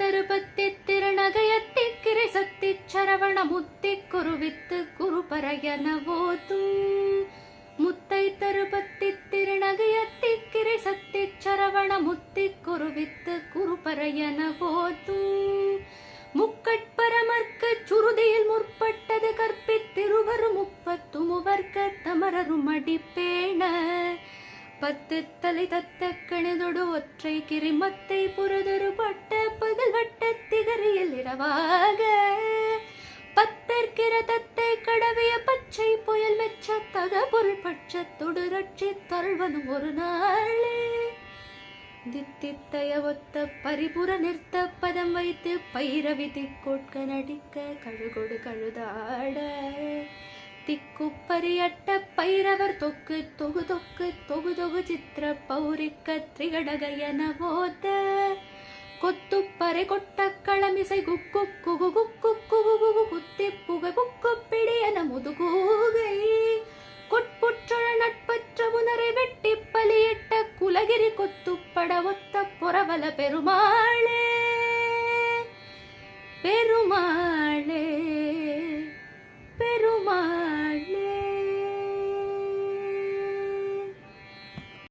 தருபத்தி திருநகையத்தி கிரை சத்தி சரவண முத்தி குருவித்து குருபரையன போதும். முத்தை தருபத்தி திருநகையத்தி கிரை சத்தி சரவண முத்தி குருவித்து குருபரையன போதும். முக்கட்பரமர்க்கு சுருதியில் முற்பட்டது கற்பித்திருவரு முப்பத்து முவர்க்க தமரரும் அடிப்பேண. பத்து தலை தத்த கணிதொடு ஒற்றை கிரிமத்தை புறதொரு பட்ட பகல் வட்ட திகரியில் இரவாக. பத்தற்கிற தத்தை கடவிய பச்சை புயல் மெச்ச தக பொருள் பட்சத்தொடு ரட்சி தருள்வதும் ஒரு நாளே. தித்தித்தைய ஒத்த பரிபுற நிறுத்த பதம் வைத்து பைரவி திக்கோட்க நடிக்க கழுகொடு கழுதாட. திக்குப்பரியட்ட பைரவர் தொக்கு தொகு தொக்கு தொகு தொகு சித்திர பௌரிக்க திரிகடகையன போத. கொத்துப்பறை கொட்ட களமிசை குக்கு குகு குக்கு குகு குகு குத்தி புகை புக்கு பிடியன முதுகூகை. கொட்புற்றழ நட்பற்ற உணரை வெட்டி பலியிட்ட குலகிரி கொத்துப்பட ஒத்த புறவல பெருமாளே பெருமாளே.